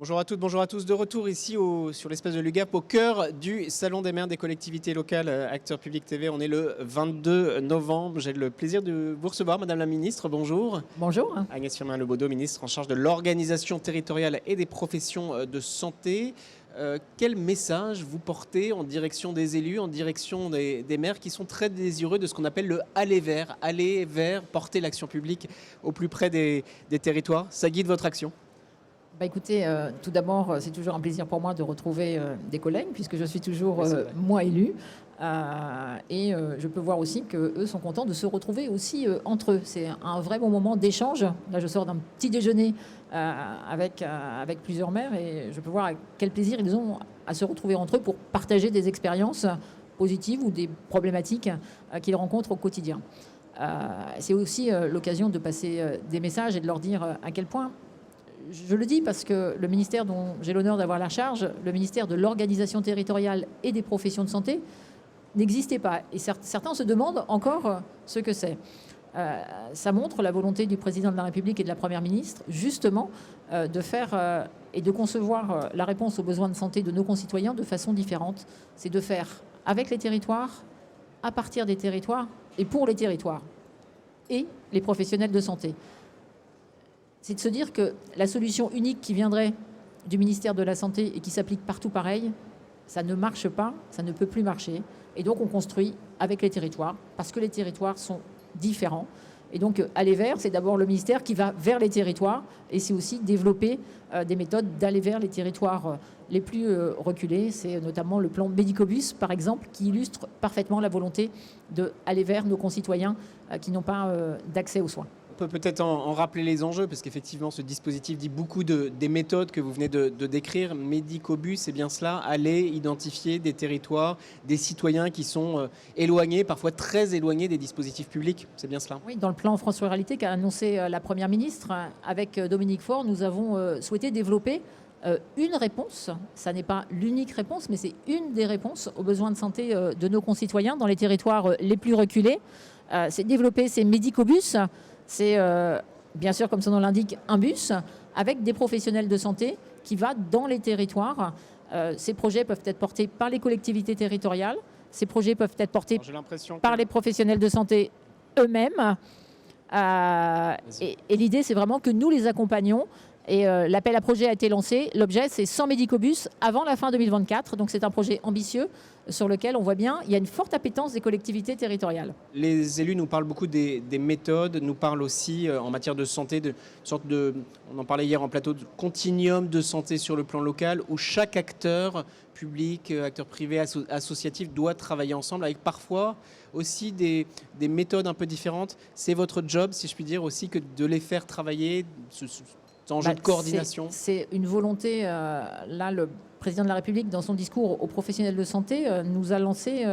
Bonjour à toutes, bonjour à tous. De retour ici sur l'espace de l'UGAP, au cœur du Salon des maires des collectivités locales, Acteurs Publics TV. On est le 22 novembre. J'ai le plaisir de vous recevoir, Madame la Ministre. Bonjour. Bonjour. Agnès Firmin-Lebaudot, ministre en charge de l'organisation territoriale et des professions de santé. Quel message vous portez en direction des élus, en direction des maires qui sont très désireux de ce qu'on appelle le aller vers, porter l'action publique au plus près des territoires? Ça guide votre action? Écoutez, tout d'abord, c'est toujours un plaisir pour moi de retrouver des collègues, puisque je suis toujours moi élue. Et je peux voir aussi qu'eux sont contents de se retrouver aussi entre eux. C'est un vrai bon moment d'échange. Là, je sors d'un petit déjeuner avec plusieurs maires et je peux voir quel plaisir ils ont à se retrouver entre eux pour partager des expériences positives ou des problématiques qu'ils rencontrent au quotidien. C'est aussi l'occasion de passer des messages et de leur dire à quel point. Je le dis parce que le ministère dont j'ai l'honneur d'avoir la charge, le ministère de l'organisation territoriale et des professions de santé, n'existait pas. Et certains se demandent encore ce que c'est. Ça montre la volonté du président de la République et de la Première ministre, justement, de faire et de concevoir la réponse aux besoins de santé de nos concitoyens de façon différente. C'est de faire avec les territoires, à partir des territoires et pour les territoires et les professionnels de santé. C'est de se dire que la solution unique qui viendrait du ministère de la Santé et qui s'applique partout pareil, ça ne marche pas, ça ne peut plus marcher. Et donc on construit avec les territoires, parce que les territoires sont différents. Et donc aller vers, c'est d'abord le ministère qui va vers les territoires, et c'est aussi développer des méthodes d'aller vers les territoires les plus reculés. C'est notamment le plan Médicobus, par exemple, qui illustre parfaitement la volonté d'aller vers nos concitoyens qui n'ont pas d'accès aux soins. On peut peut-être en rappeler les enjeux, parce qu'effectivement, ce dispositif dit beaucoup des méthodes que vous venez de décrire. Médicobus, c'est bien cela, aller identifier des territoires, des citoyens qui sont éloignés, parfois très éloignés des dispositifs publics. C'est bien cela? Oui, dans le plan France Ruralité qu'a annoncé la Première ministre, avec Dominique Faure, nous avons souhaité développer une réponse. Ça n'est pas l'unique réponse, mais c'est une des réponses aux besoins de santé de nos concitoyens dans les territoires les plus reculés. C'est développer ces Médicobus. C'est bien sûr, comme son nom l'indique, un bus avec des professionnels de santé qui va dans les territoires. Ces projets peuvent être portés par les collectivités territoriales. Ces projets peuvent être portés par les professionnels de santé eux-mêmes. Et l'idée, c'est vraiment que nous les accompagnons. Et l'appel à projet a été lancé. L'objet, c'est 100 Médicobus avant la fin 2024. Donc c'est un projet ambitieux sur lequel on voit bien il y a une forte appétence des collectivités territoriales. Les élus nous parlent beaucoup des méthodes, nous parlent aussi en matière de santé, on en parlait hier en plateau, de continuum de santé sur le plan local où chaque acteur public, acteur privé, associatif doit travailler ensemble avec parfois aussi des méthodes un peu différentes. C'est votre job, si je puis dire, aussi que de les faire travailler, enjeu de coordination. C'est une volonté. Là, le président de la République, dans son discours aux professionnels de santé, nous a lancé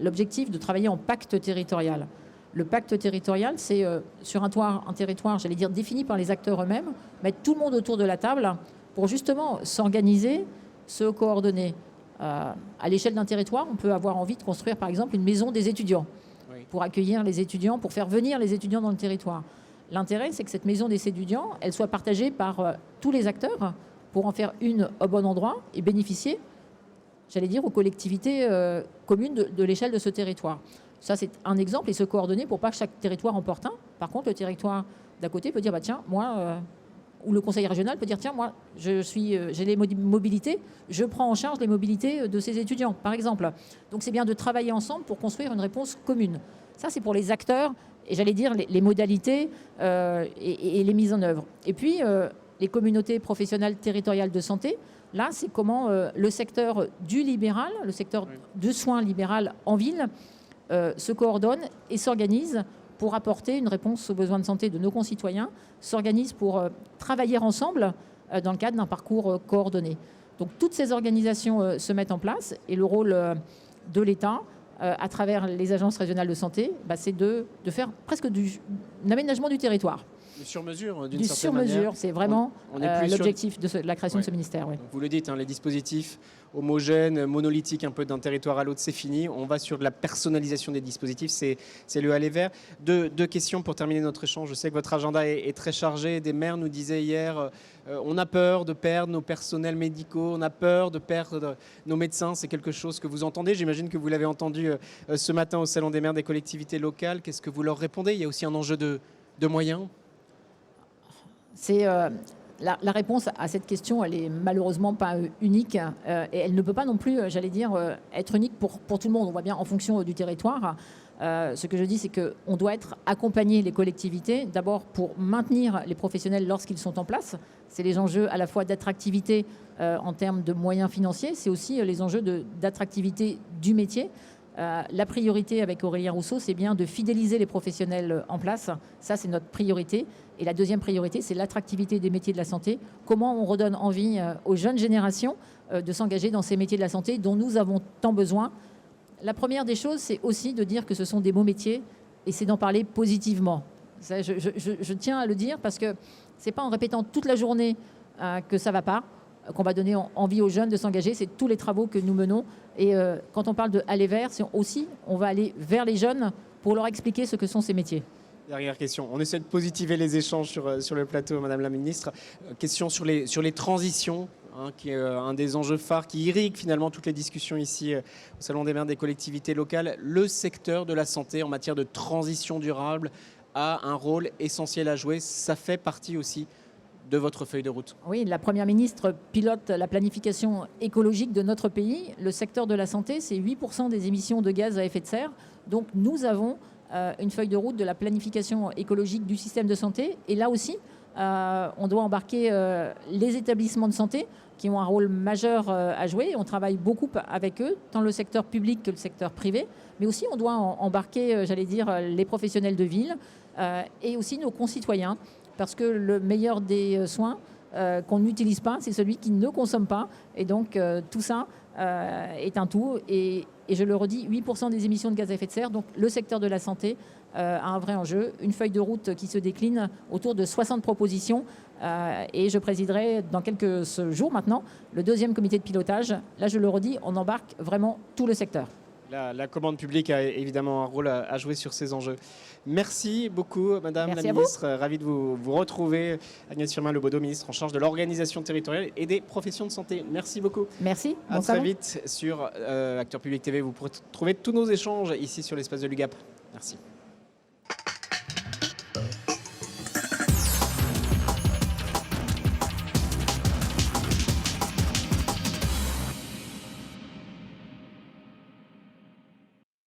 l'objectif de travailler en pacte territorial. Le pacte territorial, c'est sur un territoire, j'allais dire, défini par les acteurs eux-mêmes, mettre tout le monde autour de la table pour justement s'organiser, se coordonner. À l'échelle d'un territoire, on peut avoir envie de construire, par exemple, une maison des étudiants pour accueillir les étudiants, pour faire venir les étudiants dans le territoire. L'intérêt, c'est que cette maison des étudiants, elle soit partagée par tous les acteurs pour en faire une au bon endroit et bénéficier, j'allais dire, aux collectivités communes de l'échelle de ce territoire. Ça, c'est un exemple et se coordonner pour pas que chaque territoire en porte un. Par contre, le territoire d'à côté peut dire, bah tiens, moi, ou le conseil régional peut dire, tiens, moi, j'ai les mobilités, je prends en charge les mobilités de ces étudiants, par exemple. Donc, c'est bien de travailler ensemble pour construire une réponse commune. Ça, c'est pour les acteurs et j'allais dire les modalités et les mises en œuvre. Et puis, les communautés professionnelles territoriales de santé, là, c'est comment le secteur du libéral, le secteur de soins libéral en ville, se coordonne et s'organise pour apporter une réponse aux besoins de santé de nos concitoyens, s'organise pour travailler ensemble dans le cadre d'un parcours coordonné. Donc, toutes ces organisations se mettent en place et le rôle de l'État, à travers les agences régionales de santé, c'est de faire presque un aménagement du territoire. Sur mesure, d'une Du certaine manière. sur-mesure, c'est vraiment On est plus l'objectif de la création Ouais. de ce ministère. Oui. Donc, vous le dites, hein, les dispositifs homogènes, monolithiques, un peu d'un territoire à l'autre, c'est fini. On va sur de la personnalisation des dispositifs, c'est le aller vers. Deux questions pour terminer notre échange. Je sais que votre agenda est très chargé. Des maires nous disaient hier, on a peur de perdre nos personnels médicaux, on a peur de perdre nos médecins. C'est quelque chose que vous entendez. J'imagine que vous l'avez entendu ce matin au Salon des maires des collectivités locales. Qu'est-ce que vous leur répondez? Il y a aussi un enjeu de moyens. C'est la réponse à cette question, elle est malheureusement pas unique et elle ne peut pas non plus, j'allais dire, être unique pour tout le monde. On voit bien en fonction du territoire. Ce que je dis, c'est qu'on doit accompagner les collectivités, d'abord pour maintenir les professionnels lorsqu'ils sont en place. C'est les enjeux à la fois d'attractivité en termes de moyens financiers, c'est aussi les enjeux d'attractivité du métier. La priorité avec Aurélien Rousseau, c'est bien de fidéliser les professionnels en place. Ça, c'est notre priorité. Et la deuxième priorité, c'est l'attractivité des métiers de la santé. Comment on redonne envie aux jeunes générations de s'engager dans ces métiers de la santé dont nous avons tant besoin. La première des choses, c'est aussi de dire que ce sont des beaux métiers et c'est d'en parler positivement. Ça, je tiens à le dire parce que c'est pas en répétant toute la journée que ça va pas qu'on va donner envie aux jeunes de s'engager. C'est tous les travaux que nous menons. Et quand on parle de aller vers, c'est aussi, on va aller vers les jeunes pour leur expliquer ce que sont ces métiers. Dernière question. On essaie de positiver les échanges sur le plateau, Madame la Ministre. Question sur les transitions, hein, qui est un des enjeux phares qui irrigue finalement toutes les discussions ici au Salon des maires des collectivités locales. Le secteur de la santé en matière de transition durable a un rôle essentiel à jouer. Ça fait partie aussi de votre feuille de route. Oui, la Première ministre pilote la planification écologique de notre pays. Le secteur de la santé, c'est 8% des émissions de gaz à effet de serre. Donc nous avons une feuille de route de la planification écologique du système de santé. Et là aussi, on doit embarquer les établissements de santé qui ont un rôle majeur à jouer. On travaille beaucoup avec eux, tant le secteur public que le secteur privé. Mais aussi, on doit embarquer, j'allais dire, les professionnels de ville et aussi nos concitoyens. Parce que le meilleur des soins qu'on n'utilise pas, c'est celui qui ne consomme pas. Et donc, tout ça est un tout. Et je le redis, 8% des émissions de gaz à effet de serre. Donc, le secteur de la santé a un vrai enjeu. Une feuille de route qui se décline autour de 60 propositions. Et je présiderai dans quelques jours maintenant le deuxième comité de pilotage. Là, je le redis, on embarque vraiment tout le secteur. La commande publique a évidemment un rôle à jouer sur ces enjeux. Merci beaucoup, Madame Merci la Ministre. Ravi de vous retrouver. Agnès Firmin-Lebaudot, ministre en charge de l'organisation territoriale et des professions de santé. Merci beaucoup. Merci. À très vite sur Acteurs Public TV. Vous pourrez trouver tous nos échanges ici sur l'espace de l'UGAP. Merci.